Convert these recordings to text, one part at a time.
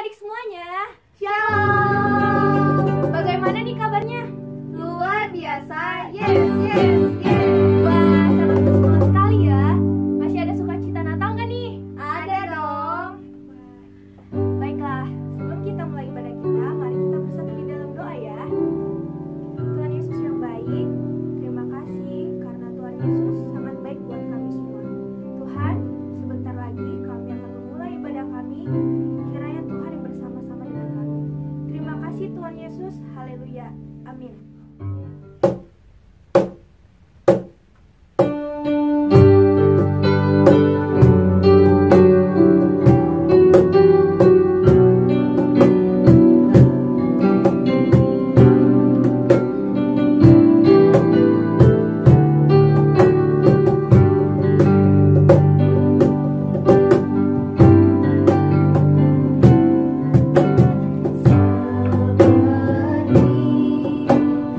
adik-adik semuanya. Shalom. Bagaimana nih kabarnya? Luar biasa. Yes. Wah, sangat bersemangat sekali ya. Masih ada sukacita Natal nggak nih? Ada dong. Baiklah, sebelum kita mulai ibadah kita, mari kita bersatu di dalam doa ya. Tuhan Yesus yang baik, terima kasih karena Tuhan Yesus sangat baik buat kami semua. Tuhan, sebentar lagi kami akan memulai ibadah kami. Kiranya Tuhan yang bersama-sama dengan kami. Terima kasih Tuhan Yesus. Haleluya. Amin. Seperti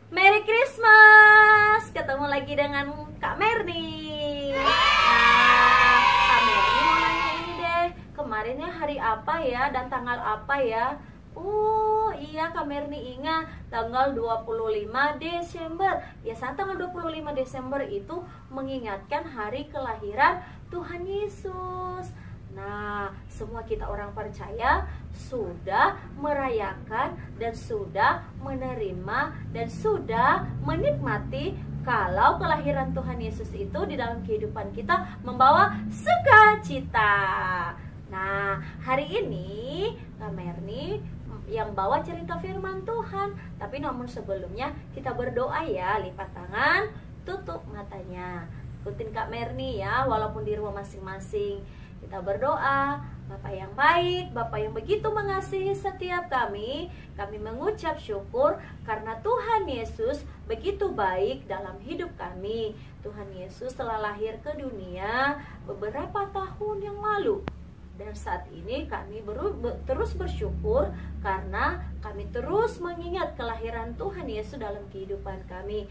Merry Christmas! Ketemu lagi dengan Kak Merni. Nah, Kak Merni mau nanya ini deh. Kemarinnya hari apa ya dan tanggal apa ya? Oh iya, Kak Merni ingat tanggal 25 Desember. Biasanya tanggal 25 Desember itu mengingatkan hari kelahiran Tuhan Yesus. Nah, semua kita orang percaya sudah merayakan dan sudah menerima dan sudah menikmati kalau kelahiran Tuhan Yesus itu di dalam kehidupan kita membawa sukacita. Nah, hari ini Kak Merni yang bawa cerita firman Tuhan. Tapi namun sebelumnya kita berdoa ya, lipat tangan, tutup matanya. Ikutin Kak Merni ya, walaupun di rumah masing-masing. Kita berdoa. Bapa yang baik, Bapa yang begitu mengasihi setiap kami mengucap syukur karena Tuhan Yesus begitu baik dalam hidup kami. Tuhan Yesus telah lahir ke dunia beberapa tahun yang lalu. Dan saat ini kami terus bersyukur karena kami terus mengingat kelahiran Tuhan Yesus dalam kehidupan kami.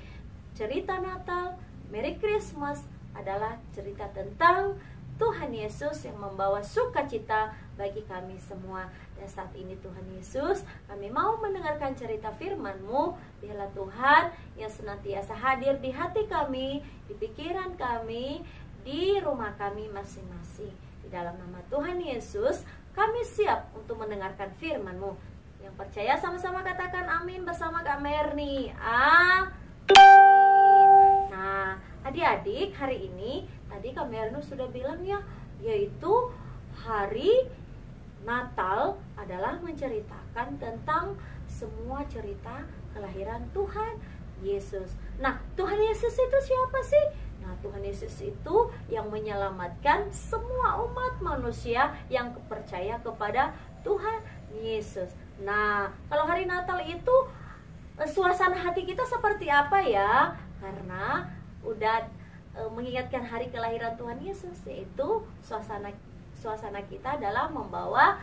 Cerita Natal, Merry Christmas adalah cerita tentang Tuhan Yesus yang membawa sukacita bagi kami semua. Dan saat ini Tuhan Yesus, kami mau mendengarkan cerita firman-Mu. Biarlah Tuhan yang senantiasa hadir di hati kami, di pikiran kami, di rumah kami masing-masing. Di dalam nama Tuhan Yesus, kami siap untuk mendengarkan firman-Mu. Yang percaya sama-sama katakan amin bersama Kak Merni. Amin. Nah, adik-adik, hari ini tadi Kak Merni sudah bilang ya, yaitu hari Natal adalah menceritakan tentang semua cerita kelahiran Tuhan Yesus. Nah, Tuhan Yesus itu siapa sih? Nah, Tuhan Yesus itu yang menyelamatkan semua umat manusia yang percaya kepada Tuhan Yesus. Nah, kalau hari Natal itu suasana hati kita seperti apa ya? Karena udah mengingatkan hari kelahiran Tuhan Yesus, yaitu suasana kita adalah membawa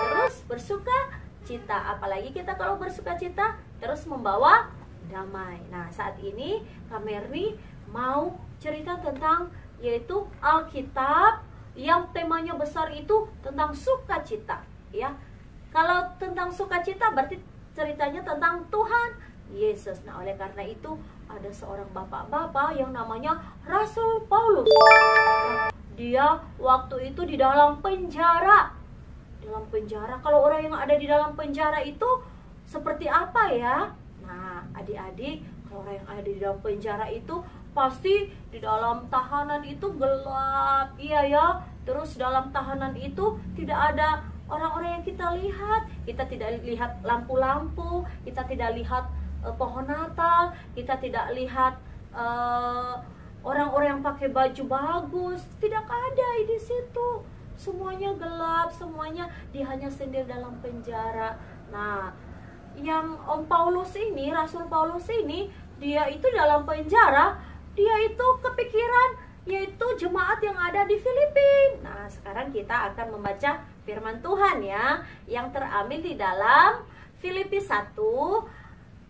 terus bersuka cita. Apalagi kita kalau bersuka cita terus membawa damai. Nah, saat ini Kak Merni mau cerita tentang yaitu Alkitab yang temanya besar itu tentang sukacita ya. Kalau tentang sukacita berarti ceritanya tentang Tuhan Yesus. Nah, oleh karena itu ada seorang bapak-bapak yang namanya Rasul Paulus. Dia waktu itu di dalam penjara. Kalau orang yang ada di dalam penjara itu seperti apa ya? Nah, adik-adik, kalau orang yang ada di dalam penjara itu pasti di dalam tahanan itu gelap. Iya ya. Terus dalam tahanan itu tidak ada orang-orang yang kita lihat. Kita tidak lihat lampu-lampu, kita tidak lihat pohon Natal, kita tidak lihat orang-orang yang pakai baju bagus, tidak ada di situ. Semuanya gelap, semuanya dia hanya sendiri dalam penjara. Nah, yang Om Paulus ini, Rasul Paulus ini, dia itu dalam penjara, dia itu kepikiran yaitu jemaat yang ada di Filipina. Nah, sekarang kita akan membaca firman Tuhan ya, yang terambil di dalam Filipi 1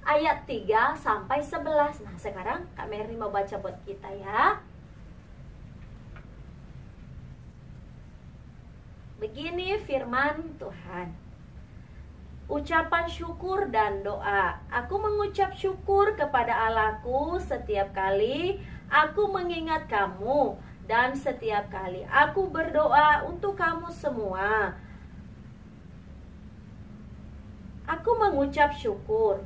ayat 3 sampai 11. Nah, sekarang Kak Merni mau baca buat kita ya. Begini firman Tuhan. Ucapan syukur dan doa. Aku mengucap syukur kepada Allahku setiap kali aku mengingat kamu, dan setiap kali aku berdoa untuk kamu semua. Aku mengucap syukur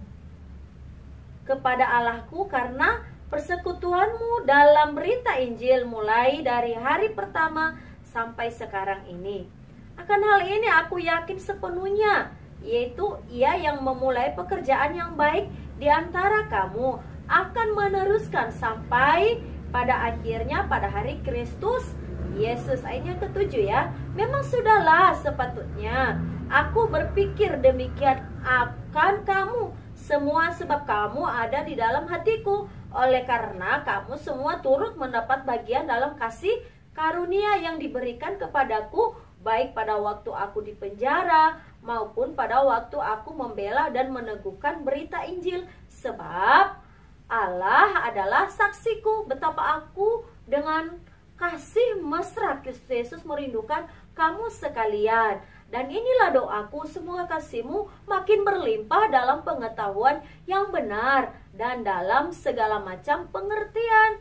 kepada Allahku karena persekutuanmu dalam berita Injil mulai dari hari pertama sampai sekarang ini. Akan hal ini aku yakin sepenuhnya, yaitu Ia yang memulai pekerjaan yang baik di antara kamu akan meneruskan sampai pada akhirnya pada hari Kristus Yesus. Ayat yang ke-7 ya. Memang sudahlah sepatutnya Aku berpikir demikian akan kamu semua sebab kamu ada di dalam hatiku. Oleh karena kamu semua turut mendapat bagian dalam kasih karunia yang diberikan kepadaku, baik pada waktu aku di penjara maupun pada waktu aku membela dan meneguhkan berita Injil. Sebab Allah adalah saksiku betapa aku dengan kasih mesra Kristus Yesus merindukan kamu sekalian. Dan inilah doaku, semoga kasihmu makin berlimpah dalam pengetahuan yang benar dan dalam segala macam pengertian,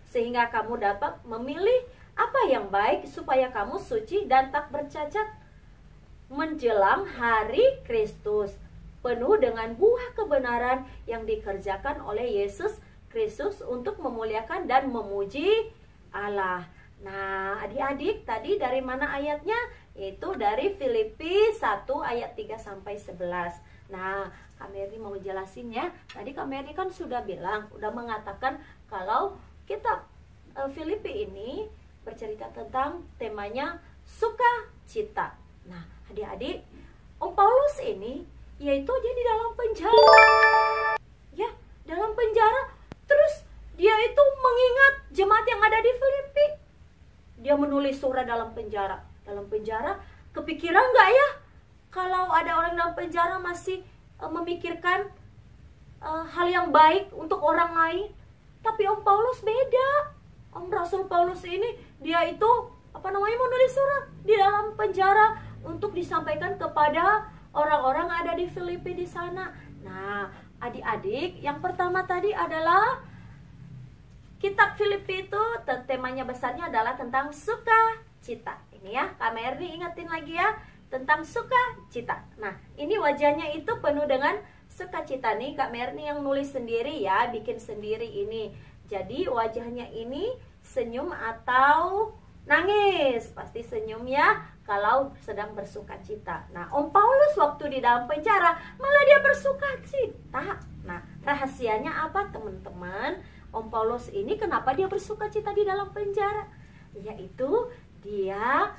sehingga kamu dapat memilih apa yang baik, supaya kamu suci dan tak bercacat menjelang hari Kristus, penuh dengan buah kebenaran yang dikerjakan oleh Yesus Kristus untuk memuliakan dan memuji Allah. Nah, adik-adik, tadi dari mana ayatnya? Itu dari Filipi 1 ayat 3 sampai 11. Nah, Kak Merni mau jelasin ya. Tadi Kak Merni kan sudah bilang, udah mengatakan kalau kitab Filipi ini bercerita tentang temanya sukacita. Nah, adik-adik, Om Paulus ini yaitu dia di dalam penjara. Ya, dalam penjara. Terus dia itu mengingat jemaat yang ada di Filipi. Dia menulis surat dalam penjara. Dalam penjara, kepikiran nggak ya kalau ada orang dalam penjara masih memikirkan hal yang baik untuk orang lain? Tapi Om Paulus beda. Om Rasul Paulus ini dia itu menulis surat di dalam penjara untuk disampaikan kepada orang-orang ada di Filipi di sana. Nah, adik-adik, yang pertama tadi adalah kitab Filipi itu temanya besarnya adalah tentang sukacita. Ini ya, Kak Merni ingetin lagi ya, tentang sukacita. Nah, ini wajahnya itu penuh dengan sukacita nih. Kak Merni yang nulis sendiri ya, bikin sendiri ini. Jadi wajahnya ini senyum atau nangis. Pasti senyum ya kalau sedang bersukacita. Nah, Om Paulus waktu di dalam penjara malah dia bersukacita. Nah, rahasianya apa teman-teman? Om Paulus ini kenapa dia bersukacita di dalam penjara? Yaitu dia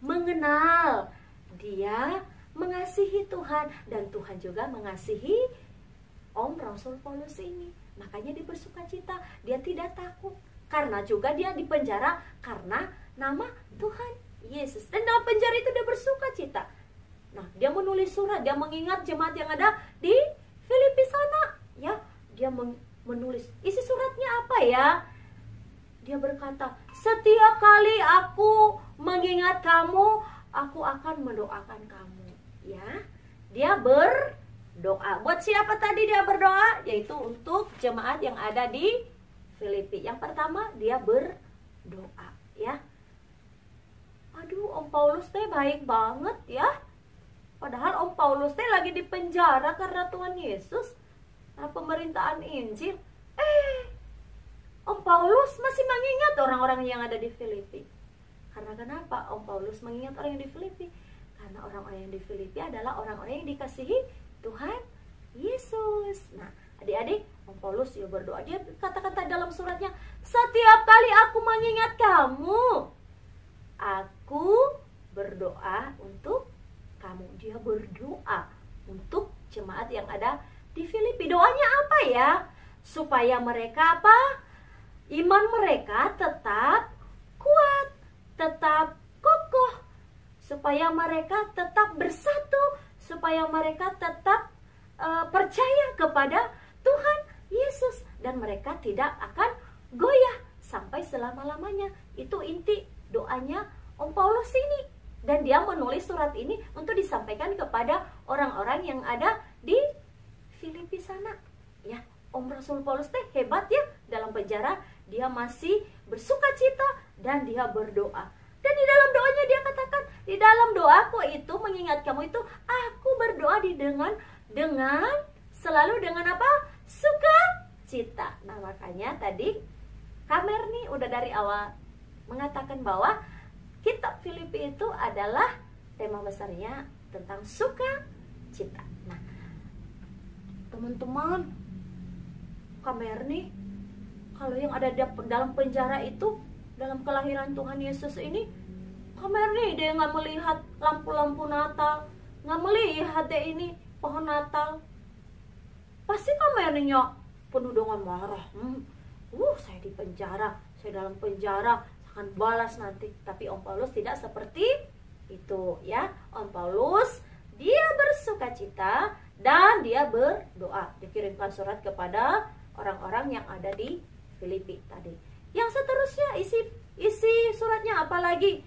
mengenal, dia mengasihi Tuhan, dan Tuhan juga mengasihi Om Rasul Paulus ini. Makanya dia bersukacita, dia tidak takut. Karena juga dia di penjara karena nama Tuhan Yesus. Dan dalam penjara itu dia bersukacita. Nah, dia menulis surat, dia mengingat jemaat yang ada di Filipi sana. Ya, dia menulis. Isi suratnya apa ya? Dia berkata, setiap kali aku mengingat kamu, aku akan mendoakan kamu. Ya, dia berdoa. Buat siapa tadi dia berdoa? Yaitu untuk jemaat yang ada di Filipi. Yang pertama, dia berdoa. Ya, aduh, Om Paulus teh baik banget ya. Padahal Om Paulus teh lagi di penjara karena Tuhan Yesus, karena pemerintahan Injil. Om Paulus masih mengingat orang-orang yang ada di Filipi. Karena kenapa Om Paulus mengingat orang yang di Filipi? Karena orang-orang yang di Filipi adalah orang-orang yang dikasihi Tuhan Yesus. Nah, adik-adik, Om Paulus juga berdoa. Dia kata-kata dalam suratnya, setiap kali aku mengingat kamu, aku berdoa untuk kamu. Dia berdoa untuk jemaat yang ada di Filipi. Doanya apa ya? Supaya mereka apa? Iman mereka tetap kuat, tetap kokoh, supaya mereka tetap bersatu, supaya mereka tetap percaya kepada Tuhan Yesus, dan mereka tidak akan goyah sampai selama-lamanya. Itu inti doanya Om Paulus ini. Dan dia menulis surat ini untuk disampaikan kepada orang-orang yang ada di Filipi sana. Ya, Om Rasul Paulus teh hebat ya, dalam penjara dia masih bersukacita dan dia berdoa. Dan di dalam doanya dia katakan, di dalam doaku itu mengingat kamu itu, aku berdoa selalu dengan apa? Sukacita. Nah, makanya tadi Kak Merni udah dari awal mengatakan bahwa kitab Filipi itu adalah tema besarnya tentang sukacita. Nah, teman-teman, Kak Merni, kalau yang ada dalam penjara itu, dalam kelahiran Tuhan Yesus ini, Kamer nih dia nggak melihat lampu-lampu Natal, nggak melihat deh ini pohon Natal. Pasti kamernya penuh dengan marah. Saya di penjara, saya dalam penjara, akan balas nanti. Tapi Om Paulus tidak seperti itu ya. Om Paulus dia bersukacita dan dia berdoa. Dikirimkan surat kepada orang-orang yang ada di Filipi tadi. Yang seterusnya isi suratnya apa lagi?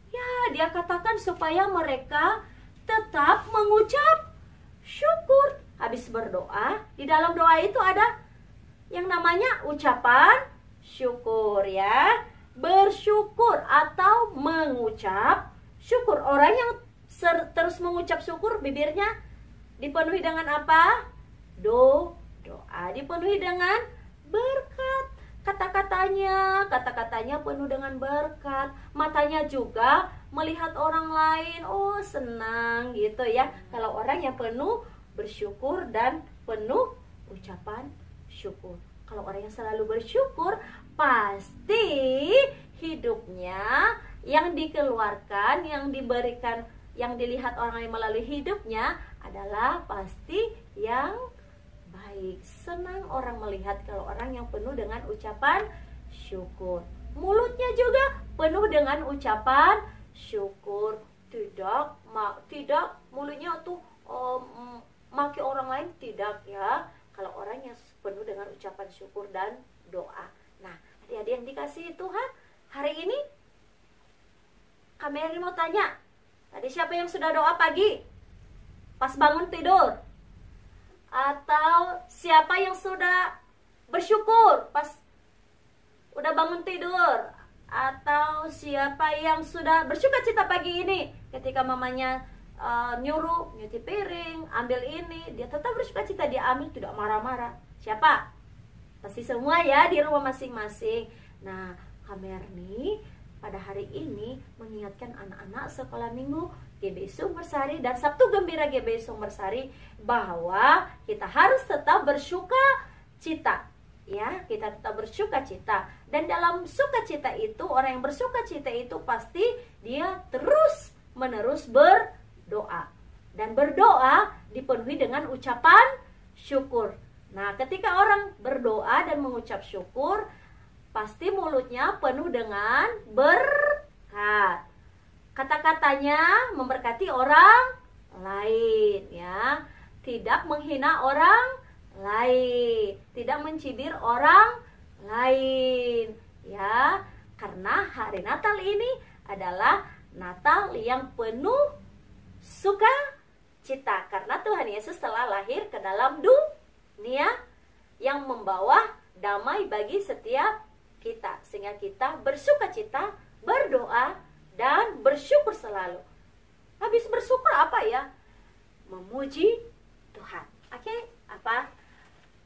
Ya, dia katakan supaya mereka tetap mengucap syukur. Habis berdoa, di dalam doa itu ada yang namanya ucapan syukur ya. Bersyukur atau mengucap syukur. Orang yang terus mengucap syukur, bibirnya dipenuhi dengan apa? Doa. Dipenuhi dengan berkat. Kata-katanya penuh dengan berkat. Matanya juga melihat orang lain, oh senang gitu ya. Kalau orang yang penuh bersyukur dan penuh ucapan syukur. Kalau orang yang selalu bersyukur, pasti hidupnya yang dikeluarkan, yang diberikan, yang dilihat orang lain melalui hidupnya adalah pasti yang baik. Senang orang melihat kalau orang yang penuh dengan ucapan syukur. Mulutnya juga penuh dengan ucapan syukur. Tidak mulutnya tuh maki orang lain, tidak ya. Kalau orang yang penuh dengan ucapan syukur dan doa. Nah, adik-adik yang dikasihi Tuhan, hari ini kami mau tanya, tadi siapa yang sudah doa pagi? Pas bangun tidur? Atau siapa yang sudah bersyukur pas udah bangun tidur? Atau siapa yang sudah bersukacita pagi ini ketika mamanya nyuruh nyuci piring, ambil ini, dia tetap bersukacita, dia ambil, tidak marah-marah. Siapa? Pasti semua ya di rumah masing-masing. Nah, Kamerni pada hari ini mengingatkan anak-anak sekolah minggu GBI Sumbersari dan Sabtu Gembira GBI Sumbersari bahwa kita harus tetap bersukacita. Ya, kita tetap bersukacita. Dan dalam sukacita itu, orang yang bersukacita itu pasti dia terus menerus berdoa. Dan berdoa dipenuhi dengan ucapan syukur. Nah, ketika orang berdoa dan mengucap syukur, pasti mulutnya penuh dengan berkat. Kata-katanya memberkati orang lain ya. Tidak menghina orang lain, tidak mencibir orang lain ya. Karena hari Natal ini adalah Natal yang penuh sukacita, karena Tuhan Yesus telah lahir ke dalam dunia yang membawa damai bagi setiap kita, sehingga kita bersukacita, berdoa dan bersyukur selalu. Habis bersyukur apa ya? Memuji Tuhan. Oke, apa?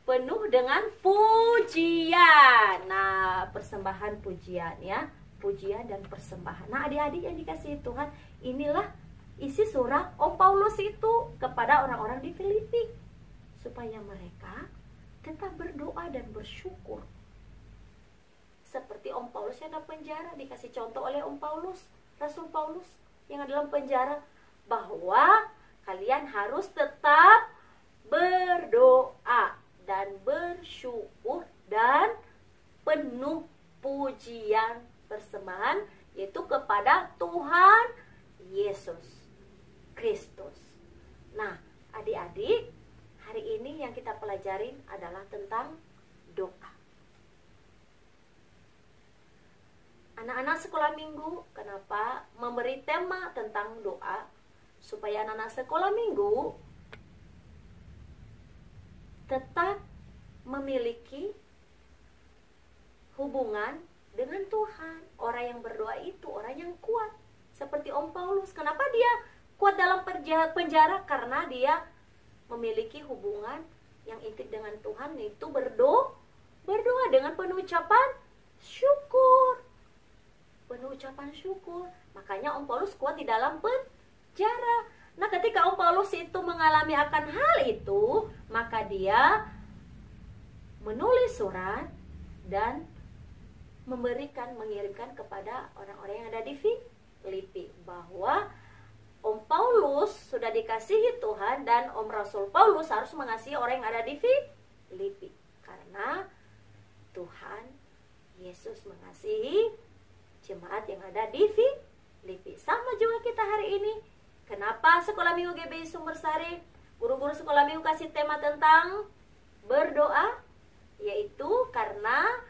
Penuh dengan pujian. Nah, persembahan pujian ya, pujian dan persembahan. Nah, adik-adik yang dikasihi Tuhan, inilah isi surat Om Paulus itu kepada orang-orang di Filipi, supaya mereka tetap berdoa dan bersyukur. Seperti Om Paulus yang dalam penjara, dikasih contoh oleh Om Paulus, Rasul Paulus yang dalam penjara, bahwa kalian harus tetap berdoa dan bersyukur dan penuh pujian persembahan, yaitu kepada Tuhan Yesus Kristus. Nah, adik-adik, hari ini yang kita pelajarin adalah tentang doa. Anak-anak sekolah minggu, kenapa memberi tema tentang doa? Supaya anak-anak sekolah minggu tetap memiliki hubungan dengan Tuhan. Orang yang berdoa itu orang yang kuat. Seperti Om Paulus. Kenapa dia kuat dalam penjara? Karena dia memiliki hubungan yang intim dengan Tuhan, yaitu berdoa dengan penuh ucapan syukur. Penuh ucapan syukur. Makanya Om Paulus kuat di dalam penjara. Nah, ketika Om Paulus itu mengalami akan hal itu, maka dia menulis surat dan mengirimkan kepada orang-orang yang ada di Filipi, bahwa Om Paulus sudah dikasihi Tuhan dan Om Rasul Paulus harus mengasihi orang yang ada di Filipi. Karena Tuhan Yesus mengasihi jemaat yang ada di Filipi. Sama juga kita hari ini. Kenapa Sekolah Minggu GBI Sumbersari, guru-guru Sekolah Minggu kasih tema tentang berdoa? Yaitu karena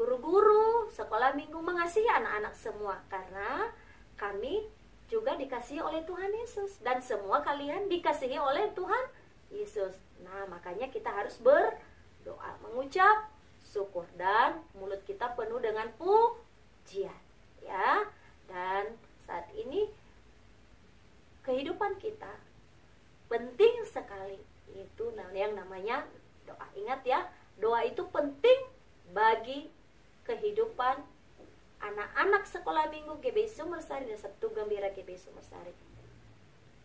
guru-guru Sekolah Minggu mengasihi anak-anak semua. Karena kami juga dikasihi oleh Tuhan Yesus. Dan semua kalian dikasihi oleh Tuhan Yesus. Nah, makanya kita harus berdoa, mengucap syukur, dan mulut kita penuh dengan pujian, ya. Dan saat ini kehidupan kita penting sekali, itu yang namanya doa. Ingat ya, doa itu penting bagi kehidupan anak-anak Sekolah Minggu GBI Sumbersari dan Sabtu Gembira GBI Sumbersari.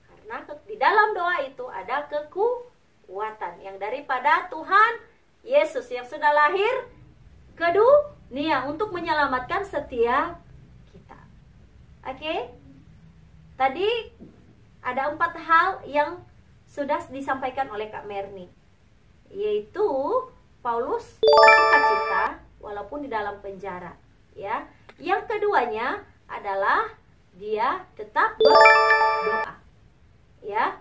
Karena di dalam doa itu ada kekuatan yang daripada Tuhan Yesus yang sudah lahir ke dunia untuk menyelamatkan setiap kita. Oke? Tadi ada 4 hal yang sudah disampaikan oleh Kak Merni, yaitu Paulus bersukacita walaupun di dalam penjara, ya. Yang keduanya adalah dia tetap berdoa, ya.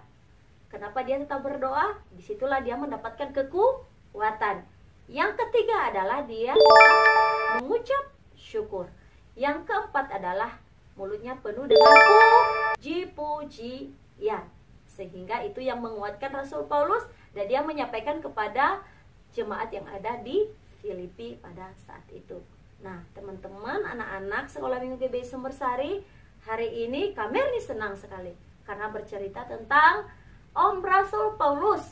Kenapa dia tetap berdoa? Disitulah dia mendapatkan kekuatan. Yang ketiga adalah dia tetap mengucap syukur. Yang keempat adalah mulutnya penuh dengan puji-pujian. Sehingga itu yang menguatkan Rasul Paulus, dan dia menyampaikan kepada jemaat yang ada di Filipi pada saat itu. Nah, teman-teman, anak-anak Sekolah Minggu GBI Sumbersari, hari ini Kak Merni senang sekali karena bercerita tentang Om Rasul Paulus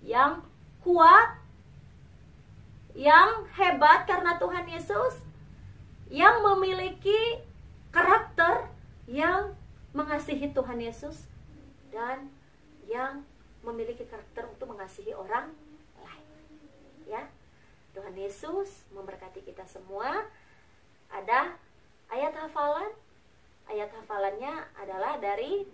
yang kuat, yang hebat karena Tuhan Yesus, yang memiliki karakter yang mengasihi Tuhan Yesus, dan yang memiliki karakter untuk mengasihi orang lain, ya. Tuhan Yesus memberkati kita semua. Ada ayat hafalan. Ayat hafalannya adalah dari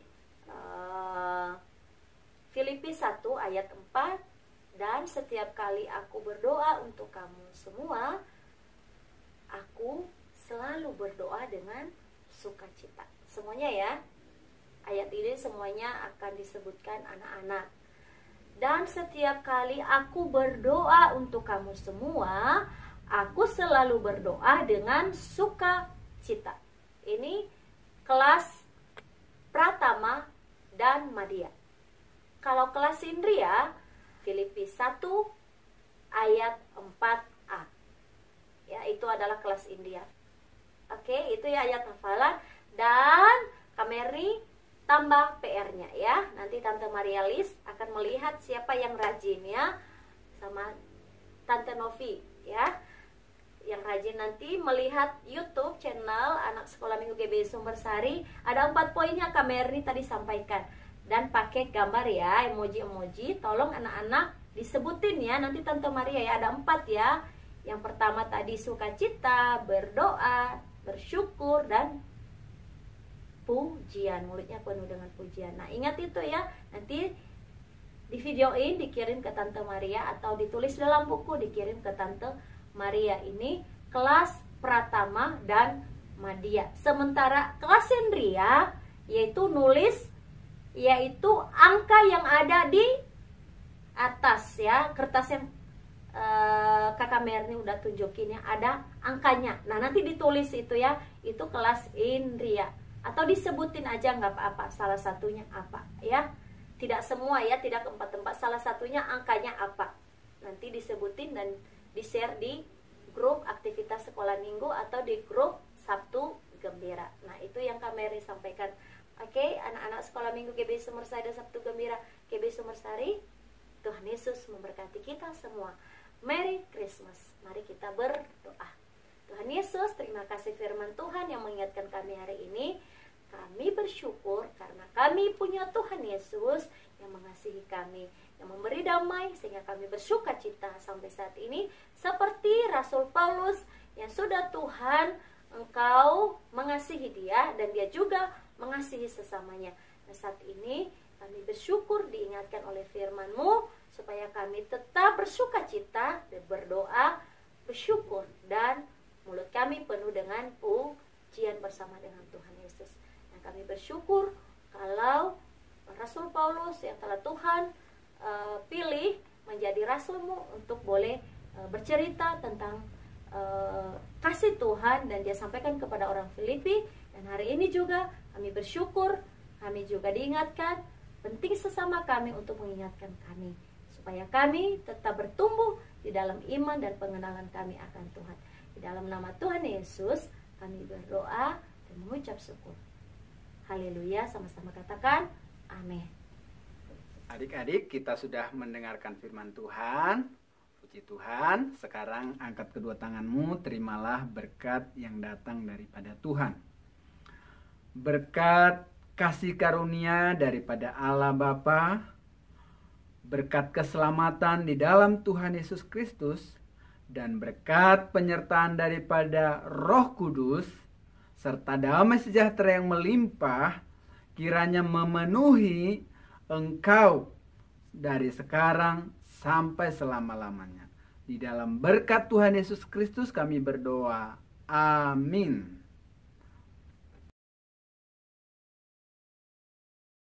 Filipi 1 ayat 4. Dan setiap kali aku berdoa untuk kamu semua, aku selalu berdoa dengan sukacita. Semuanya ya. Ayat ini semuanya akan disebutkan anak-anak. Dan setiap kali aku berdoa untuk kamu semua, aku selalu berdoa dengan sukacita. Ini kelas Pratama dan Madya. Kalau kelas Indria, Filipi 1 ayat 4a. Ya, itu adalah kelas India. Oke, itu ya ayat hafalan. Dan Kak Merni tambah PR-nya ya. Nanti Tante Maria Lis akan melihat siapa yang rajin ya, sama Tante Novi ya, yang rajin nanti melihat YouTube channel Anak Sekolah Minggu GBI Sumbersari. Ada 4 poinnya Kak Merni tadi sampaikan, dan pakai gambar ya, emoji-emoji. Tolong anak-anak disebutin ya, nanti Tante Maria ya. Ada 4 ya. Yang pertama tadi sukacita, berdoa, bersyukur, dan pujian, mulutnya penuh dengan pujian. Nah, ingat itu ya. Nanti di videoin, dikirim ke Tante Maria, atau ditulis dalam buku dikirim ke Tante Maria. Ini kelas Pratama dan Madya. Sementara kelas Indria yaitu nulis, yaitu angka yang ada di atas ya, kertas yang Kakak Merni udah tunjukin ya, ada angkanya. Nah, nanti ditulis itu ya, itu kelas Indria. Atau disebutin aja nggak apa-apa, salah satunya apa ya. Tidak semua ya, tidak ke tempat-tempat, salah satunya angkanya apa. Nanti disebutin dan di-share di grup aktivitas sekolah minggu atau di grup Sabtu Gembira. Nah, itu yang Kak Merni sampaikan. Oke, anak-anak sekolah minggu GBI Sumbersari dan Sabtu Gembira GBI Sumbersari, Tuhan Yesus memberkati kita semua. Merry Christmas. Mari kita berdoa. Tuhan Yesus, terima kasih firman Tuhan yang mengingatkan kami hari ini. Kami bersyukur karena kami punya Tuhan Yesus yang mengasihi kami, yang memberi damai sehingga kami bersuka cita sampai saat ini. Seperti Rasul Paulus yang sudah Tuhan engkau mengasihi dia dan dia juga mengasihi sesamanya. Nah, saat ini kami bersyukur diingatkan oleh firman-Mu supaya kami tetap bersuka cita dan berdoa, bersyukur, dan mulut kami penuh dengan pujian bersama dengan Tuhan Yesus. Dan kami bersyukur kalau Rasul Paulus yang telah Tuhan pilih menjadi Rasul-Mu untuk boleh bercerita tentang kasih Tuhan, dan dia sampaikan kepada orang Filipi. Dan hari ini juga kami bersyukur, kami juga diingatkan penting sesama kami untuk mengingatkan kami supaya kami tetap bertumbuh di dalam iman dan pengenalan kami akan Tuhan. Di dalam nama Tuhan Yesus kami berdoa dan mengucap syukur. Haleluya, sama-sama katakan amin. Adik-adik, kita sudah mendengarkan firman Tuhan. Puji Tuhan. Sekarang angkat kedua tanganmu, terimalah berkat yang datang daripada Tuhan. Berkat kasih karunia daripada Allah Bapa, berkat keselamatan di dalam Tuhan Yesus Kristus, dan berkat penyertaan daripada Roh Kudus, serta damai sejahtera yang melimpah, kiranya memenuhi engkau dari sekarang sampai selama-lamanya. Di dalam berkat Tuhan Yesus Kristus kami berdoa. Amin.